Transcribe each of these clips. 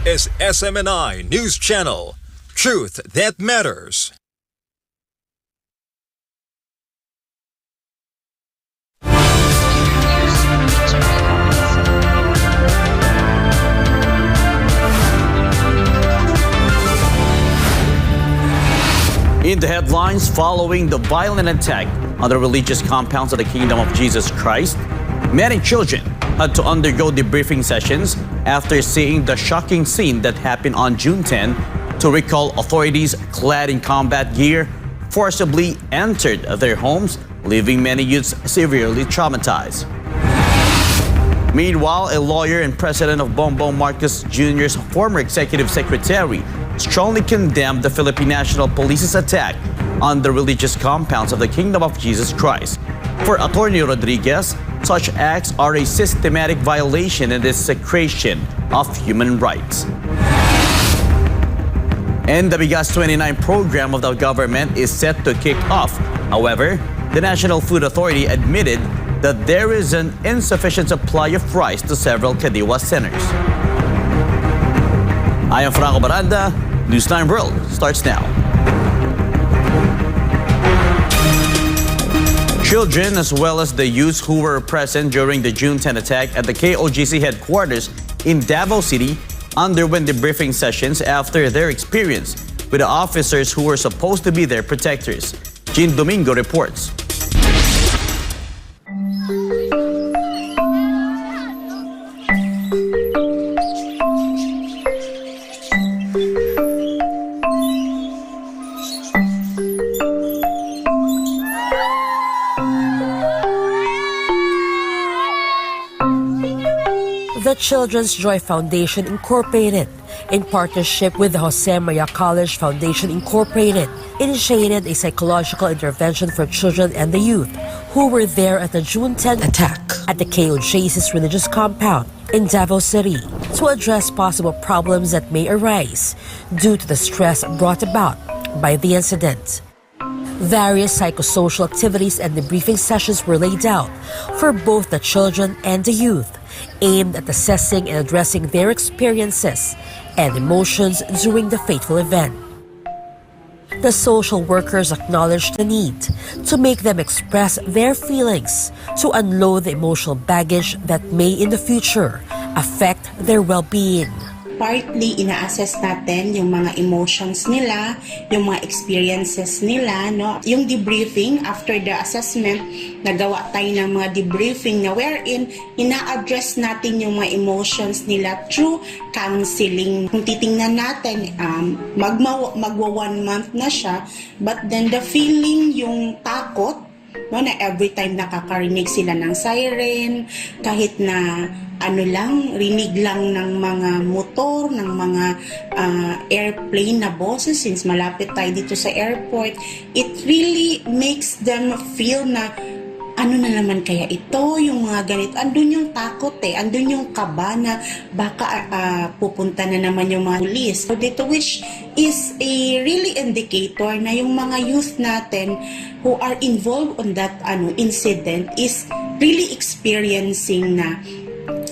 is SMNI News Channel. Truth that matters. In the headlines, following the violent attack on the religious compounds of the Kingdom of Jesus Christ, many children had to undergo debriefing sessions after seeing the shocking scene that happened on June 10 to recall authorities clad in combat gear forcibly entered their homes, leaving many youths severely traumatized. Meanwhile, a lawyer and president of Bongbong Marcos Jr.'s former executive secretary strongly condemned the Philippine National Police's attack on the religious compounds of the Kingdom of Jesus Christ. For Atty. Rodriguez, such acts are a systematic violation and desecration of human rights. And the Bigas 29 program of the government is set to kick off. However, the National Food Authority admitted that there is an insufficient supply of rice to several Kadiwa centers. I am Franco Baranda. Newsline World starts now. Children, as well as the youths who were present during the June 10 attack at the KOJC headquarters in Davao City, underwent debriefing sessions after their experience with the officers who were supposed to be their protectors. Jean Domingo reports. The Children's Joy Foundation Incorporated, in partnership with the Jose Maria College Foundation Incorporated, initiated a psychological intervention for children and the youth who were there at the June 10 attack at the KOJC's religious compound in Davao City to address possible problems that may arise due to the stress brought about by the incident. Various psychosocial activities and debriefing sessions were laid out for both the children and the youth, aimed at assessing and addressing their experiences and emotions during the fateful event. The social workers acknowledged the need to make them express their feelings to unload the emotional baggage that may in the future affect their well-being. Partly, ina-assess natin yung mga emotions nila, yung mga experiences nila, no? Yung debriefing, after the assessment, nagawa tayo ng mga debriefing na wherein ina-address natin yung mga emotions nila through counseling. Kung titingnan natin, magwa 1 month na siya, but then the feeling, yung takot, no, na every time nakakarinig sila ng siren, kahit na rinig lang ng mga motor, ng mga airplane na boses, since malapit tayo dito sa airport, it really makes them feel na ano na naman kaya ito, yung mga ganito. Andun yung takot andun yung kaba na baka pupunta na naman yung mga pulis. So dito, which is a really indicator na yung mga youth natin who are involved on that incident is really experiencing na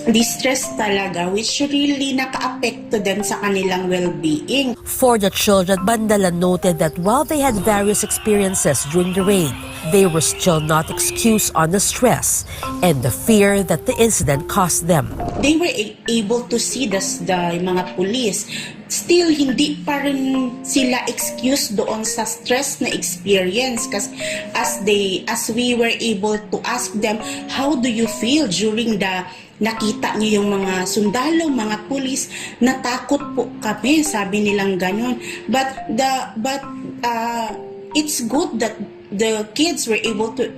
distress talaga, which really naka-apekto din sa kanilang well-being. For the children, Bandala noted that while they had various experiences during the raid, they were still not excused on the stress and the fear that the incident caused them. They were able to see the mga pulis. Still, hindi pa rin sila excuse doon sa stress na experience, kasi as we were able to ask them, how do you feel during the nakita niyo yung mga sundalo, mga pulis, natakot po kami, sabi nilang ganon. But it's good that the kids were able to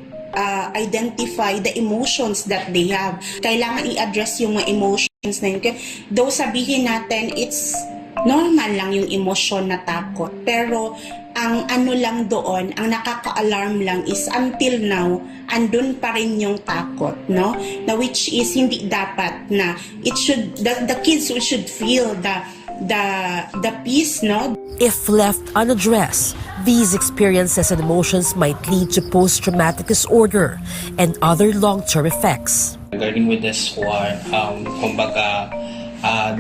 identify the emotions that they have. Kailangan i-address yung mga emotions na yun. Though sabihin natin, it's normal lang yung emosyon na takot. Pero ang lang doon, ang nakaka-alarm lang is until now, andun pa rin yung takot, no? Na which is hindi dapat na the kids should feel the peace, no? If left unaddressed, these experiences and emotions might lead to post-traumatic disorder and other long-term effects. Regarding with this war, kumbaga,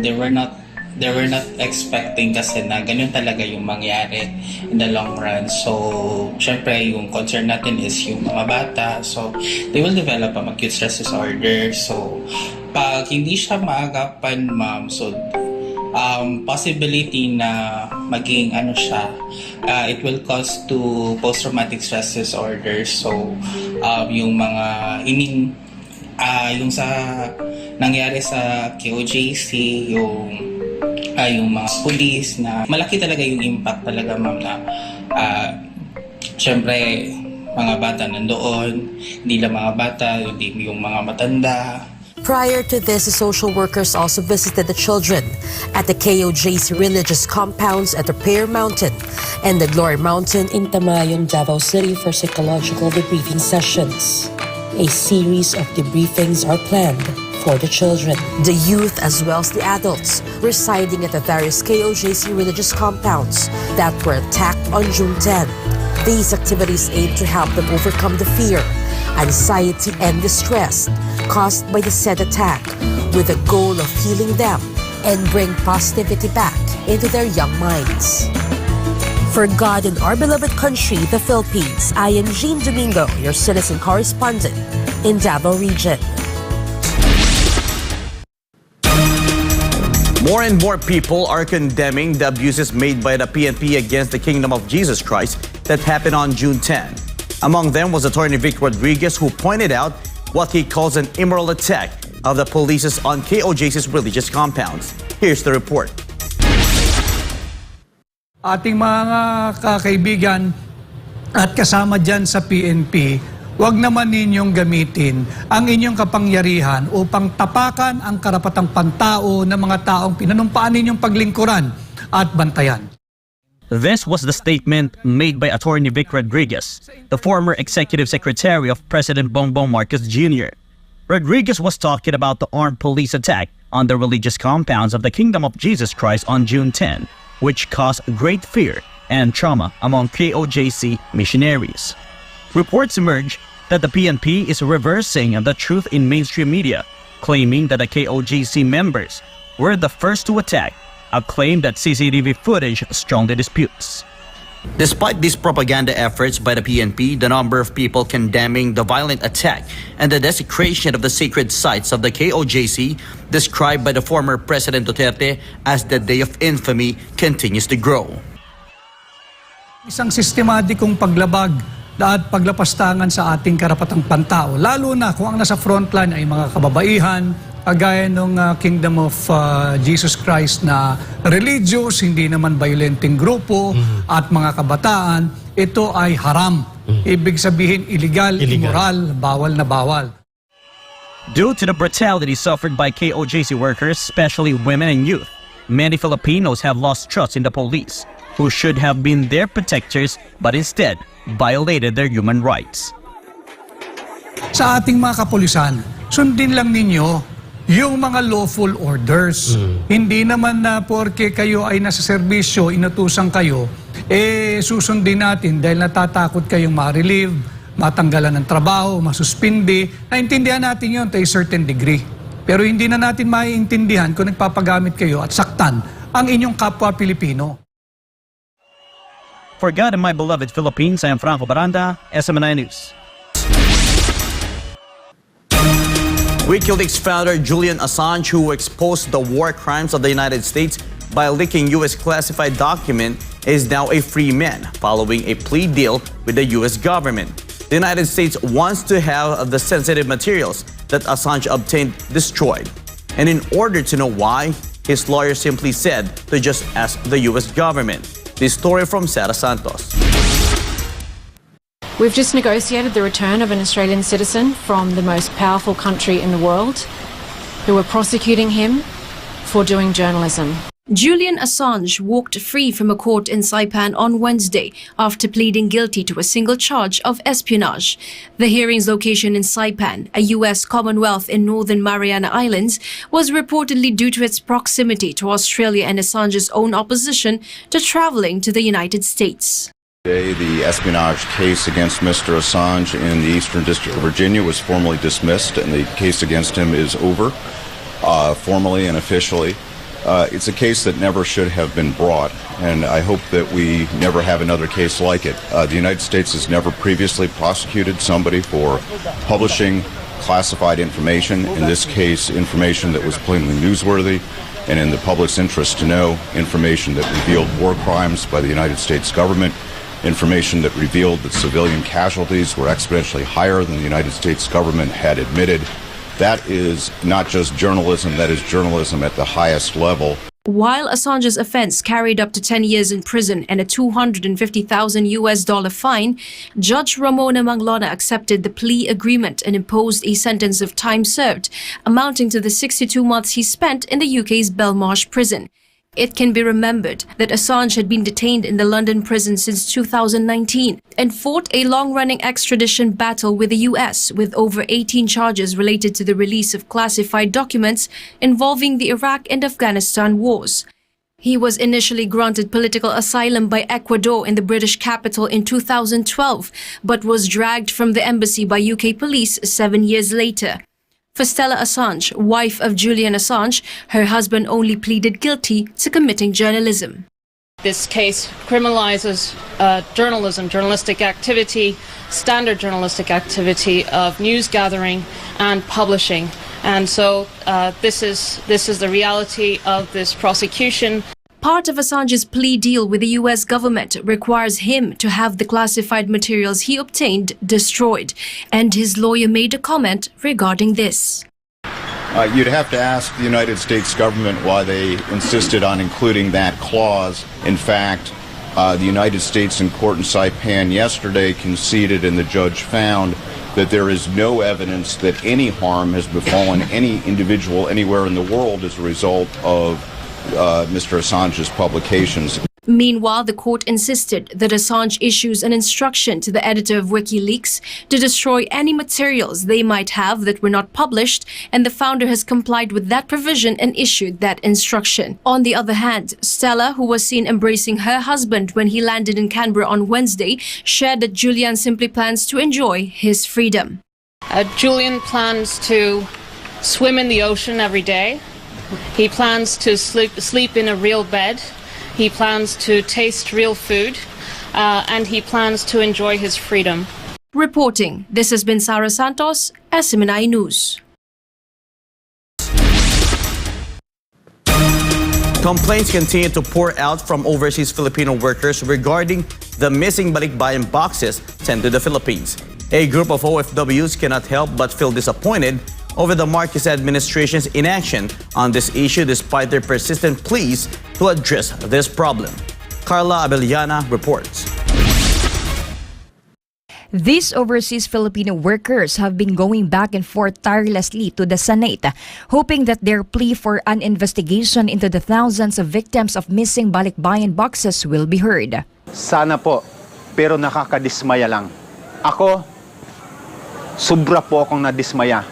they were not they were not expecting kasi na ganun talaga yung mangyari in the long run. So, syempre, yung concern natin is yung mga bata. So, they will develop a acute stress disorder. So, pag hindi siya maagapan, ma'am, so, possibility na maging it will cause to post-traumatic stress disorder. So, yung mga yung sa nangyari sa KOJC, yung mga police na malaki talaga yung impact talaga, ma'am, na syempre mga bata nandoon, hindi lang mga bata, hindi yung mga matanda. Prior to this, the social workers also visited the children at the KOJC religious compounds at the Prayer Mountain and the Glory Mountain in Tamayon, Davao City for psychological debriefing sessions. A series of debriefings are planned for the children, the youth as well as the adults residing at the various KOJC religious compounds that were attacked on June 10. These activities aim to help them overcome the fear, anxiety, and distress caused by the said attack, with the goal of healing them and bring positivity back into their young minds. For God and our beloved country, the Philippines, I am Jean Domingo, your citizen correspondent in Davao Region. More and more people are condemning the abuses made by the PNP against the Kingdom of Jesus Christ that happened on June 10. Among them was Atty. Vic Rodriguez, who pointed out what he calls an immoral attack of the police on KOJC's religious compounds. Here's the report. Ating mga kakaibigan at kasama dyan sa PNP, huwag naman ninyong gamitin ang inyong kapangyarihan upang tapakan ang karapatang pantao ng mga taong pinanumpaan ninyong paglingkuran at bantayan. This was the statement made by Atty. Vic Rodriguez, the former executive secretary of President Bongbong Marcos Jr. Rodriguez was talking about the armed police attack on the religious compounds of the Kingdom of Jesus Christ on June 10, which caused great fear and trauma among KOJC missionaries. Reports emerged that the PNP is reversing the truth in mainstream media, claiming that the KOJC members were the first to attack, a claim that CCTV footage strongly disputes. Despite these propaganda efforts by the PNP, the number of people condemning the violent attack and the desecration of the sacred sites of the KOJC, described by the former President Duterte as the Day of Infamy, continues to grow. Isang sistematikong paglabag at paglapastangan sa ating karapatang pantao, lalo na kung ang nasa frontline ay mga kababaihan, kagaya ng Kingdom of Jesus Christ na religious, hindi naman violenting grupo, at mga kabataan, ito ay haram. Ibig sabihin, illegal, immoral, bawal na bawal. Due to the brutality suffered by KOJC workers, especially women and youth, many Filipinos have lost trust in the police, who should have been their protectors but instead violated their human rights. Sa ating mga kapulisan, sundin lang ninyo yung mga lawful orders. Hindi naman na porke kayo ay nasa serbisyo, inutusan kayo, susundin natin dahil natatakot kayong ma-relieve, matanggalan ng trabaho, masuspindi. Naintindihan natin yun to a certain degree. Pero hindi na natin maiintindihan kung nagpapagamit kayo at saktan ang inyong kapwa Pilipino. For God and my beloved Philippines, I am Franco Baranda, SMNI News. WikiLeaks founder Julian Assange, who exposed the war crimes of the United States by leaking U.S. classified document, is now a free man following a plea deal with the U.S. government. The United States wants to have the sensitive materials that Assange obtained destroyed. And in order to know why, his lawyer simply said to just ask the U.S. government. This story from Sarah Santos. We've just negotiated the return of an Australian citizen from the most powerful country in the world who were prosecuting him for doing journalism. Julian Assange walked free from a court in Saipan on Wednesday after pleading guilty to a single charge of espionage. The hearing's location in Saipan, a U.S. Commonwealth in Northern Mariana Islands, was reportedly due to its proximity to Australia and Assange's own opposition to traveling to the United States. Today, the espionage case against Mr. Assange in the Eastern District of Virginia was formally dismissed, and the case against him is over, formally and officially. It's a case that never should have been brought, and I hope that we never have another case like it. The United States has never previously prosecuted somebody for publishing classified information, in this case information that was plainly newsworthy and in the public's interest to know, information that revealed war crimes by the United States government, information that revealed that civilian casualties were exponentially higher than the United States government had admitted. That is not just journalism, that is journalism at the highest level. While Assange's offense carried up to 10 years in prison and a $250,000 fine, Judge Ramona Manglona accepted the plea agreement and imposed a sentence of time served, amounting to the 62 months he spent in the UK's Belmarsh prison. It can be remembered that Assange had been detained in the London prison since 2019 and fought a long-running extradition battle with the US with over 18 charges related to the release of classified documents involving the Iraq and Afghanistan wars. He was initially granted political asylum by Ecuador in the British capital in 2012, but was dragged from the embassy by UK police 7 years later. For Stella Assange, wife of Julian Assange, her husband only pleaded guilty to committing journalism. This case criminalizes journalism, journalistic activity, standard journalistic activity of news gathering and publishing. And so this is the reality of this prosecution. Part of Assange's plea deal with the US government requires him to have the classified materials he obtained destroyed, and his lawyer made a comment regarding this. You'd have to ask the United States government why they insisted on including that clause. In fact, the United States in court in Saipan yesterday conceded, and the judge found that there is no evidence that any harm has befallen any individual anywhere in the world as a result of Mr. Assange's publications. Meanwhile, the court insisted that Assange issues an instruction to the editor of WikiLeaks to destroy any materials they might have that were not published, and the founder has complied with that provision and issued that instruction. On the other hand, Stella, who was seen embracing her husband when he landed in Canberra on Wednesday, shared that Julian simply plans to enjoy his freedom. Julian plans to swim in the ocean every day. He plans to sleep in a real bed. He plans to taste real food. And he plans to enjoy his freedom. Reporting, this has been Sarah Santos, SMNI News. Complaints continue to pour out from overseas Filipino workers regarding the missing balikbayan boxes sent to the Philippines. A group of OFWs cannot help but feel disappointed over the Marcos administration's inaction on this issue despite their persistent pleas to address this problem. Carla Abellana reports. These overseas Filipino workers have been going back and forth tirelessly to the Senate, hoping that their plea for an investigation into the thousands of victims of missing balikbayan boxes will be heard. Sana po, pero nakakadismaya lang. Ako, sobra po akong nadismaya.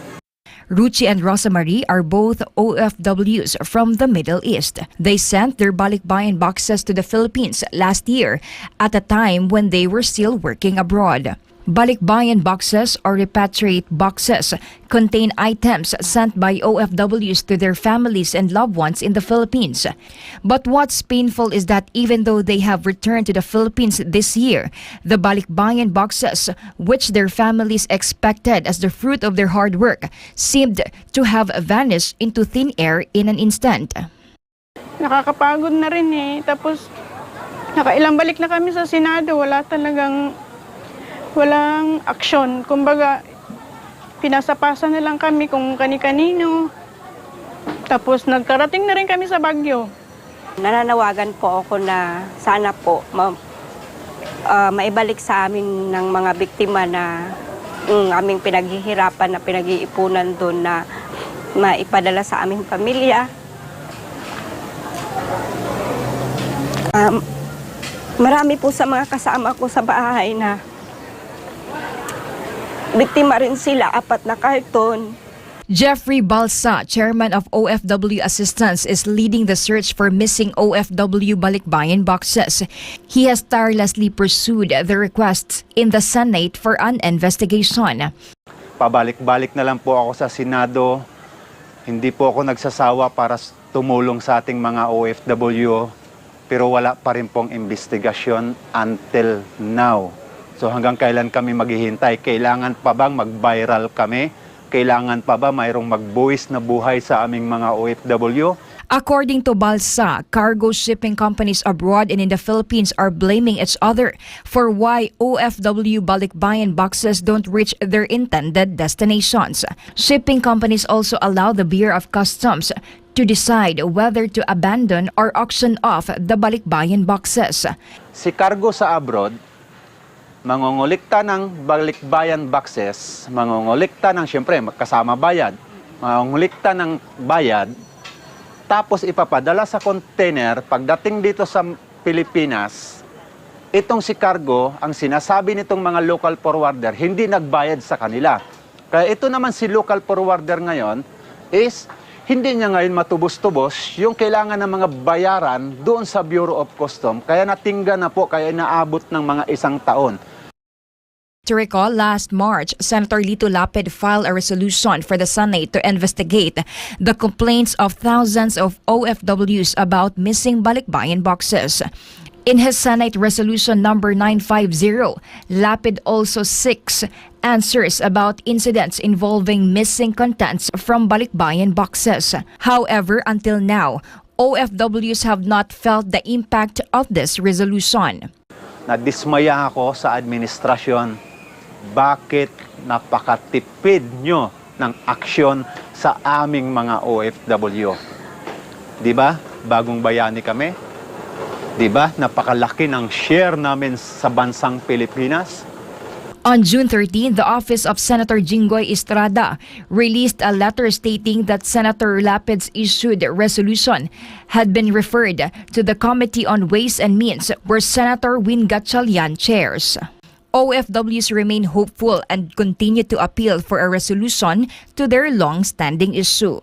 Ruchi and Rosa Marie are both OFWs from the Middle East. They sent their balikbayan boxes to the Philippines last year at a time when they were still working abroad. Balikbayan boxes or repatriate boxes contain items sent by OFWs to their families and loved ones in the Philippines. But what's painful is that even though they have returned to the Philippines this year, the balikbayan boxes, which their families expected as the fruit of their hard work, seemed to have vanished into thin air in an instant. Nakakapagod na rin eh. Tapos, nakailang balik na kami sa Senado. Walang aksyon. Kumbaga, pinasapasa na lang kami kung kani-kanino. Tapos nagkarating na rin kami sa Baguio. Nananawagan po ako na sana po maibalik sa amin ng mga biktima na aming pinaghihirapan na pinag-iipunan doon na maipadala sa aming pamilya. Marami po sa mga kasama ko sa bahay na biktima rin sila, 4 na karton. Jeffrey Balsa, chairman of OFW Assistance, is leading the search for missing OFW balikbayan boxes. He has tirelessly pursued the requests in the Senate for an investigation. Pabalik-balik na lang po ako sa Senado Hindi po ako nagsasawa para tumulong sa ating mga OFW, pero wala pa rin pong investigasyon until now. So hanggang kailan kami maghihintay? Kailangan pa bang mag-viral kami? Kailangan pa ba mayroong magbuwis na buhay sa aming mga OFW? According to Balsa, cargo shipping companies abroad and in the Philippines are blaming each other for why OFW balikbayan boxes don't reach their intended destinations. Shipping companies also allow the Bureau of Customs to decide whether to abandon or auction off the balikbayan boxes. Si cargo sa abroad, mangungulikta ng balikbayan boxes, mangungulikta ng, siyempre, kasama bayad, mangungulikta ng bayad, tapos ipapadala sa container. Pagdating dito sa Pilipinas, itong si cargo, ang sinasabi nitong mga local forwarder, hindi nagbayad sa kanila. Kaya ito naman si local forwarder ngayon is hindi niya ngayon matubos-tubos yung kailangan ng mga bayaran doon sa Bureau of Customs. Kaya natingga na po, kaya naabot ng mga 1 taon. To recall, last March, Senator Lito Lapid filed a resolution for the Senate to investigate the complaints of thousands of OFWs about missing balikbayan boxes. In his Senate Resolution number 950, Lapid also seeks answers about incidents involving missing contents from balikbayan boxes. However, until now, OFWs have not felt the impact of this resolution. Nadismaya ako sa administrasyon. Bakit napakatipid nyo ng aksyon sa aming mga OFW? Di ba? Bagong bayani kami. Di ba? Napakalaki ng share namin sa bansang Pilipinas. On June 13, the Office of Senator Jinggoy Estrada released a letter stating that Senator Lapid's issued resolution had been referred to the Committee on Ways and Means, where Senator Win Gatchalian chairs. OFWs remain hopeful and continue to appeal for a resolution to their long-standing issue.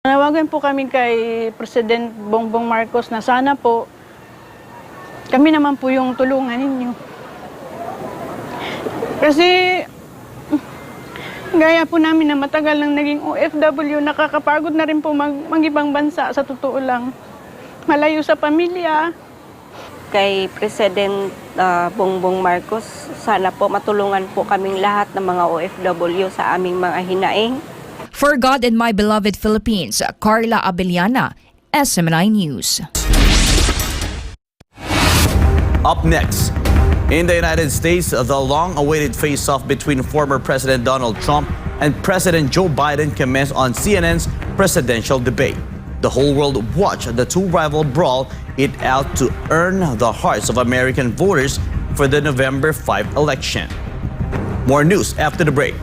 Nawagan po kami kay President Bongbong Marcos na sana po kami naman po yung tulungan ninyo. Kasi gaya po namin na matagal nang naging OFW, nakakapagod na rin po mag-ibang bansa, sa totoo lang. Malayo sa pamilya. Kay President Bongbong Marcos, sana po matulungan po kaming lahat ng mga OFW sa aming mga hinaing. For God and My Beloved Philippines, Carla Abellana, SMNI News. Up next, in the United States, the long-awaited face-off between former President Donald Trump and President Joe Biden commenced on CNN's presidential debate. The whole world watched the two rival brawl it out to earn the hearts of American voters for the November 5 election. More news after the break.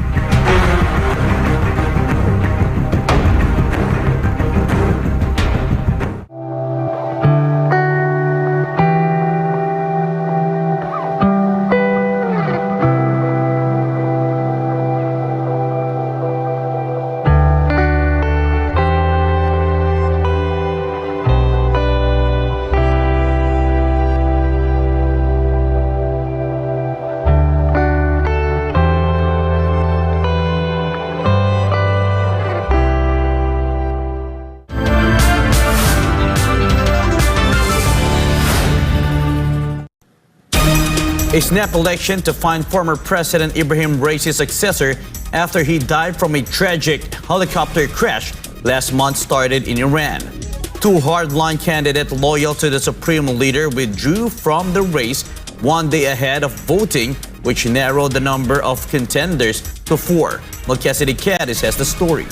A snap election to find former President Ibrahim Raisi's successor after he died from a tragic helicopter crash last month started in Iran. Two hardline candidates loyal to the supreme leader withdrew from the race 1 day ahead of voting, which narrowed the number of contenders to 4. Melchizedek Cadiz has the story.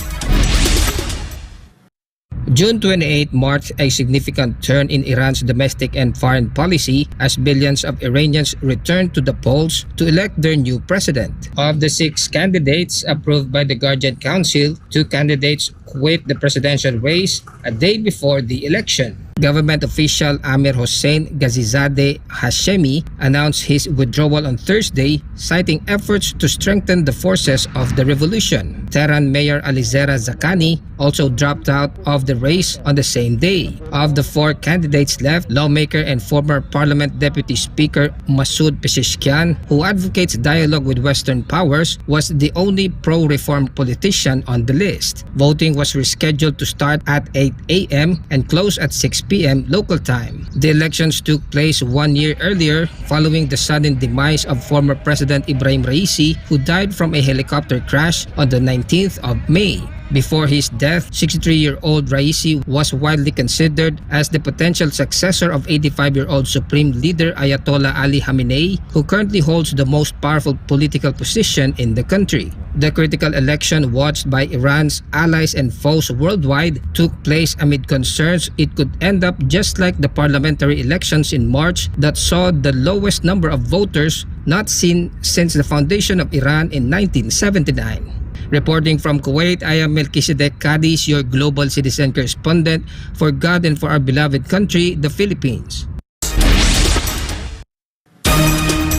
June 28 marked a significant turn in Iran's domestic and foreign policy as billions of Iranians returned to the polls to elect their new president. Of the 6 candidates approved by the Guardian Council, 2 candidates quit the presidential race a day before the election. Government official Amir Hossein Ghazizadeh Hashemi announced his withdrawal on Thursday, citing efforts to strengthen the forces of the revolution. Tehran Mayor Alizera Zakani also dropped out of the race on the same day. Of the 4 candidates left, lawmaker and former Parliament Deputy Speaker Masoud Pezeshkian, who advocates dialogue with Western powers, was the only pro-reform politician on the list. Voting was rescheduled to start at 8 a.m. and close at 6 p.m. local time. The elections took place 1 year earlier following the sudden demise of former President Ibrahim Raisi, who died from a helicopter crash on the 19th of May. Before his death, 63-year-old Raisi was widely considered as the potential successor of 85-year-old Supreme Leader Ayatollah Ali Khamenei, who currently holds the most powerful political position in the country. The critical election, watched by Iran's allies and foes worldwide, took place amid concerns it could end up just like the parliamentary elections in March that saw the lowest number of voters not seen since the foundation of Iran in 1979. Reporting from Kuwait, I am Melchizedek Cadiz, your global citizen correspondent for God and for our beloved country, the Philippines.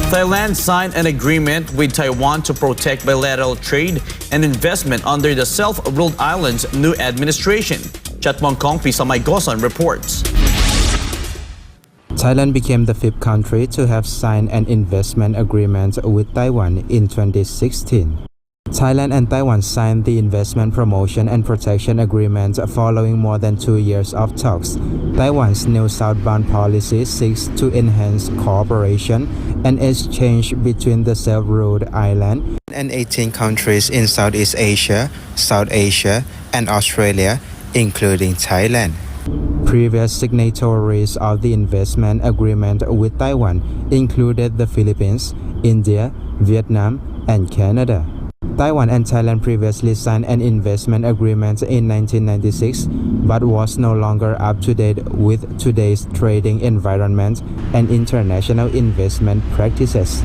Thailand signed an agreement with Taiwan to protect bilateral trade and investment under the self-ruled island's new administration. Chatmongkong Pisamay Goson reports. Thailand became the 5th country to have signed an investment agreement with Taiwan in 2016. Thailand and Taiwan signed the Investment Promotion and Protection Agreement following more than 2 years of talks. Taiwan's new southbound policy seeks to enhance cooperation and exchange between the self-ruled island and 18 countries in Southeast Asia, South Asia, and Australia, including Thailand. Previous signatories of the investment agreement with Taiwan included the Philippines, India, Vietnam, and Canada. Taiwan and Thailand previously signed an investment agreement in 1996 but was no longer up to date with today's trading environment and international investment practices.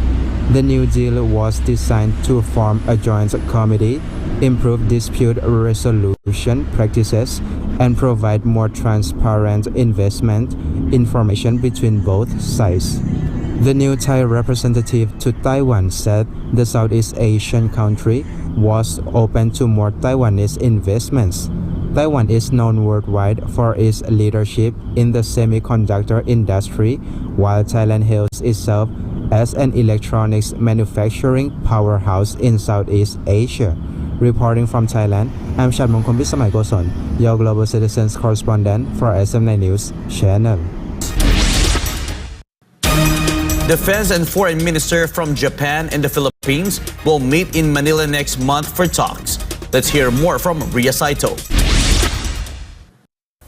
The new deal was designed to form a joint committee, improve dispute resolution practices, and provide more transparent investment information between both sides. The new Thai representative to Taiwan said the Southeast Asian country was open to more Taiwanese investments. Taiwan is known worldwide for its leadership in the semiconductor industry, while Thailand hails itself as an electronics manufacturing powerhouse in Southeast Asia. Reporting from Thailand, I'm Chatmongkong Pisamay Goson, your global citizens correspondent for SM9 News Channel. Defense and Foreign Minister from Japan and the Philippines will meet in Manila next month for talks. Let's hear more from Ria Saito.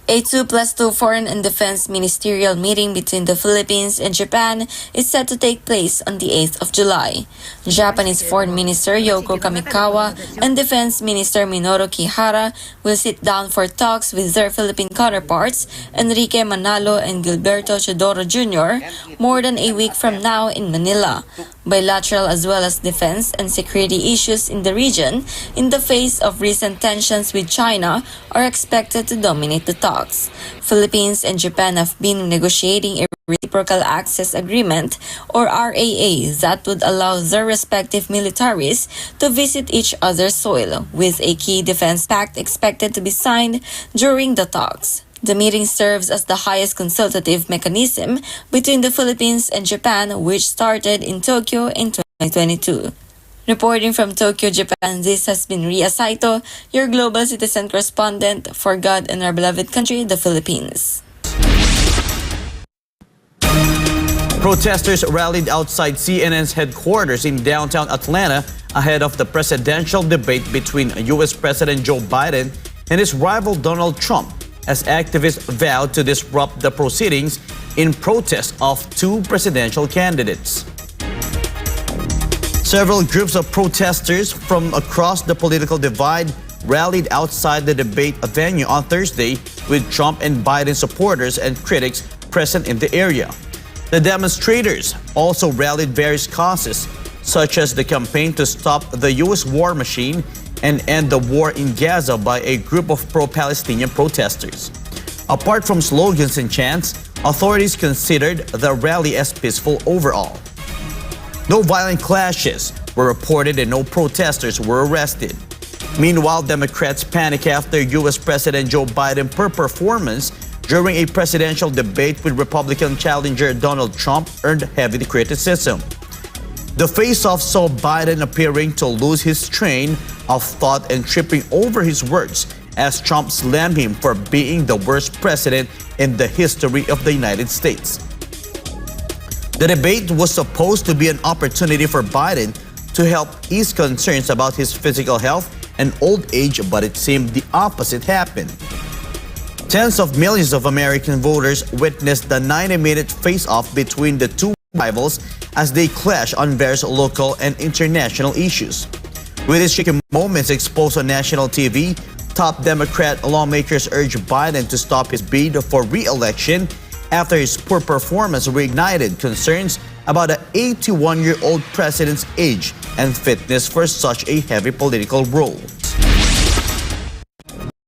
A 2+2 foreign and defense ministerial meeting between the Philippines and Japan is set to take place on the 8th of July. Japanese Foreign Minister Yoko Kamikawa and Defense Minister Minoru Kihara will sit down for talks with their Philippine counterparts, Enrique Manalo and Gilberto Chodoro Jr., more than a week from now in Manila. Bilateral as well as defense and security issues in the region, in the face of recent tensions with China, are expected to dominate the talks. Philippines and Japan have been negotiating a Reciprocal Access Agreement, or RAA, that would allow their respective militaries to visit each other's soil, with a key defense pact expected to be signed during the talks. The meeting serves as the highest consultative mechanism between the Philippines and Japan, which started in Tokyo in 2022. Reporting from Tokyo, Japan, this has been Ria Saito, your global citizen correspondent for God and our beloved country, the Philippines. Protesters rallied outside CNN's headquarters in downtown Atlanta ahead of the presidential debate between U.S. President Joe Biden and his rival Donald Trump, as activists vowed to disrupt the proceedings in protest of two presidential candidates. Several groups of protesters from across the political divide rallied outside the debate venue on Thursday, with Trump and Biden supporters and critics present in the area. The demonstrators also rallied various causes, such as the campaign to stop the U.S. war machine and end the war in Gaza by a group of pro-Palestinian protesters. Apart from slogans and chants, authorities considered the rally as peaceful overall. No violent clashes were reported and no protesters were arrested. Meanwhile, Democrats panic after U.S. President Joe Biden's poor performance during a presidential debate with Republican challenger Donald Trump earned heavy criticism. The face-off saw Biden appearing to lose his train of thought and tripping over his words as Trump slammed him for being the worst president in the history of the United States. The debate was supposed to be an opportunity for Biden to help ease concerns about his physical health and old age, but it seemed the opposite happened. Tens of millions of American voters witnessed the 90-minute face-off between the two rivals as they clash on various local and international issues. With his shaky moments exposed on national TV, top Democrat lawmakers urged Biden to stop his bid for re-election after his poor performance reignited concerns about the 81-year-old president's age and fitness for such a heavy political role.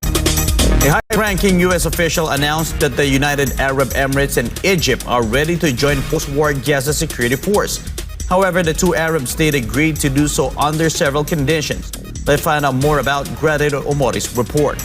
A high-ranking U.S. official announced that the United Arab Emirates and Egypt are ready to join post-war Gaza Security Force. However, the two Arab states agreed to do so under several conditions. Let's find out more about Greta Omori's report.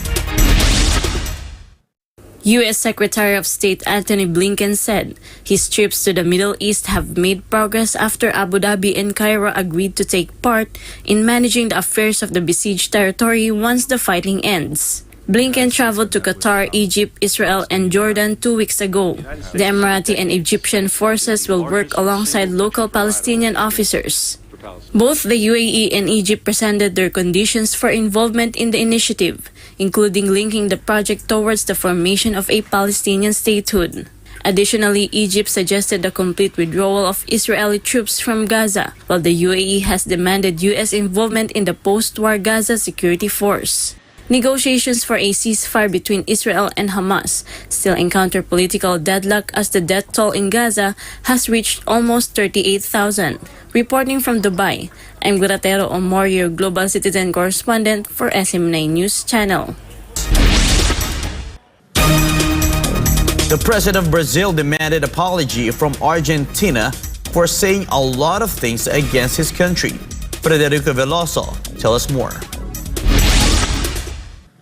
U.S. Secretary of State Atty. Blinken said his trips to the Middle East have made progress after Abu Dhabi and Cairo agreed to take part in managing the affairs of the besieged territory once the fighting ends. Blinken traveled to Qatar, Egypt, Israel, and Jordan 2 weeks ago. The Emirati and Egyptian forces will work alongside local Palestinian officers. Both the UAE and Egypt presented their conditions for involvement in the initiative, including linking the project towards the formation of a Palestinian statehood. Additionally, Egypt suggested the complete withdrawal of Israeli troops from Gaza, while the UAE has demanded U.S. involvement in the post-war Gaza Security Force. Negotiations for a ceasefire between Israel and Hamas still encounter political deadlock as the death toll in Gaza has reached almost 38,000. Reporting from Dubai, I'm Greta Omori, your Global Citizen correspondent for SM9 News Channel. The president of Brazil demanded apology from Argentina for saying a lot of things against his country. Frederico Veloso, tell us more.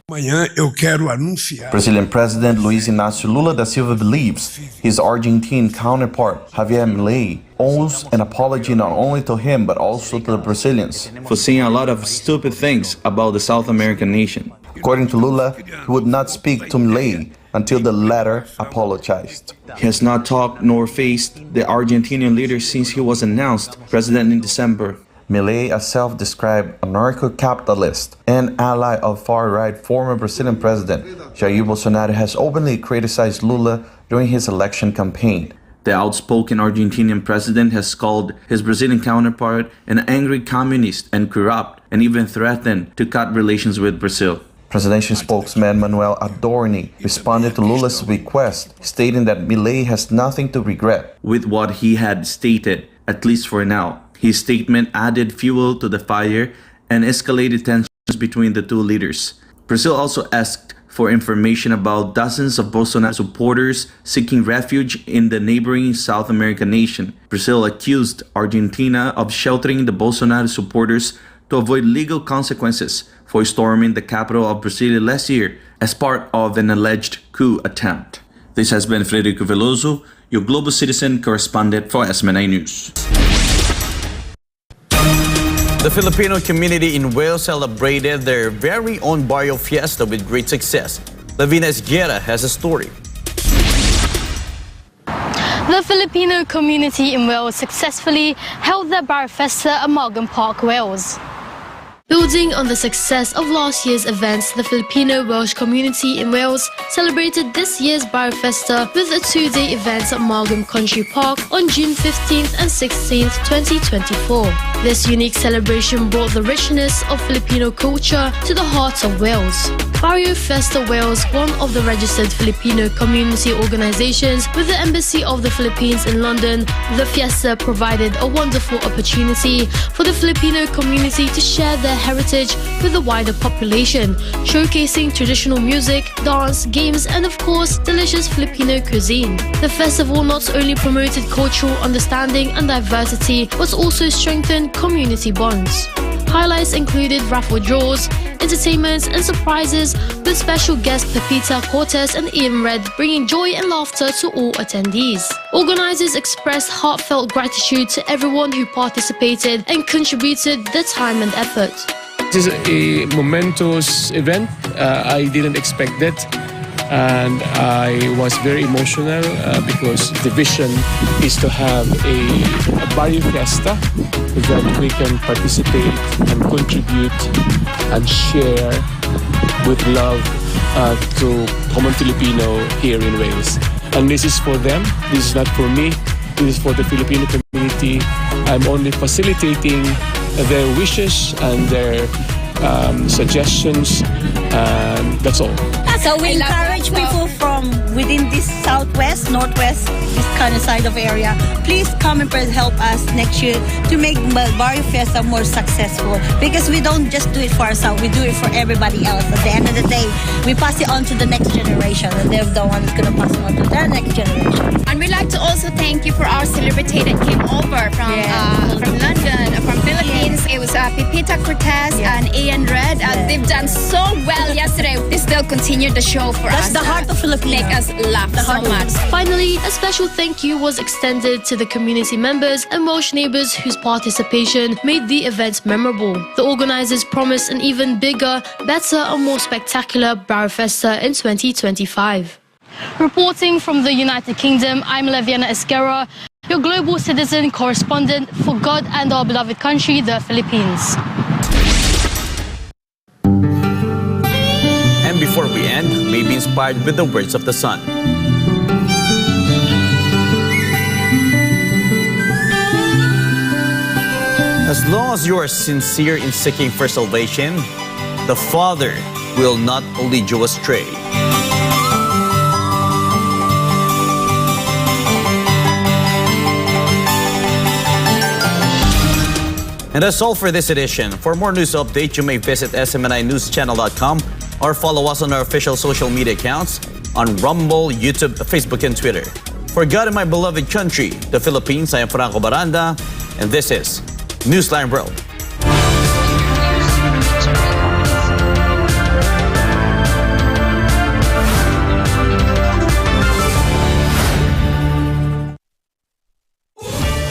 Brazilian President Luiz Inácio Lula da Silva believes his Argentine counterpart, Javier Milei, owes an apology not only to him but also to the Brazilians for saying a lot of stupid things about the South American nation. According to Lula, he would not speak to Milei until the latter apologized. He has not talked nor faced the Argentinian leader since he was announced president in December. Milei, a self-described anarcho-capitalist and ally of far-right former Brazilian President Jair Bolsonaro, has openly criticized Lula during his election campaign. The outspoken Argentinian president has called his Brazilian counterpart an angry communist and corrupt, and even threatened to cut relations with Brazil. Presidential spokesman Manuel Adorni responded to Lula's request, stating that Milei has nothing to regret with what he had stated, at least for now. His statement added fuel to the fire and escalated tensions between the two leaders. Brazil also asked for information about dozens of Bolsonaro supporters seeking refuge in the neighboring South American nation. Brazil accused Argentina of sheltering the Bolsonaro supporters to avoid legal consequences for storming the capital of Brazil last year as part of an alleged coup attempt. This has been Frederico Veloso, your Global Citizen correspondent for SM9 News. The Filipino community in Wales celebrated their very own Barrio Fiesta with great success. Lavina Esguerra has a story. The Filipino community in Wales successfully held their Barrio Fiesta at Malgam Park, Wales. Building on the success of last year's events, the Filipino-Welsh community in Wales celebrated this year's Barrio Fiesta with a two-day event at Malgam Country Park on June 15th and 16th, 2024. This unique celebration brought the richness of Filipino culture to the heart of Wales. Barrio Festa Wales, one of the registered Filipino community organizations with the Embassy of the Philippines in London, the fiesta provided a wonderful opportunity for the Filipino community to share their heritage with the wider population, showcasing traditional music, dance, games, and of course, delicious Filipino cuisine. The festival not only promoted cultural understanding and diversity, but also strengthened community bonds. Highlights included raffle draws, entertainment and surprises, with special guests Pepita Cortez and Ian Red bringing joy and laughter to all attendees. Organizers expressed heartfelt gratitude to everyone who participated and contributed their time and effort. This is a momentous event. I didn't expect that, and I was very emotional because the vision is to have a Barrio Fiesta that we can participate and contribute and share with love to common Filipino here in Wales. And this is for them, this is not for me, this is for the Filipino community. I'm only facilitating their wishes and their suggestions, and that's all. So we encourage people from within this southwest, northwest, this kind of side of area. Please come and help us next year to make Barrio Fiesta more successful. Because we don't just do it for ourselves, we do it for everybody else. At the end of the day, we pass it on to the next generation, and they're the one who's going to pass it on to their next generation. And we'd like to also thank you for our celebrity that came over from London, from Philippines. It was Pepita Cortez and Ian Red. They've done so well yesterday. They still continue the show for us. That's the heart of Filipino. Make us laugh so much. Finally, a special thank you was extended to the community members and Welsh neighbours whose participation made the event memorable. The organisers promised an even bigger, better and more spectacular Barrio Festa in 2025. Reporting from the United Kingdom, I'm Leviana Esquerra, your global citizen correspondent for God and our beloved country, the Philippines. And before we end, may be inspired with the words of the Son. As long as you are sincere in seeking for salvation, the Father will not lead you astray. And that's all for this edition. For more news updates, you may visit smninewschannel.com or follow us on our official social media accounts on Rumble, YouTube, Facebook, and Twitter. For God and my beloved country, the Philippines, I am Franco Baranda, and this is Newsline World.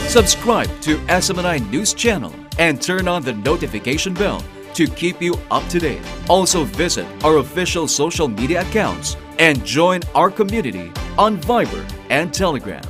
Subscribe to SMNI News Channel and turn on the notification bell to keep you up to date. Also visit our official social media accounts and join our community on Viber and Telegram.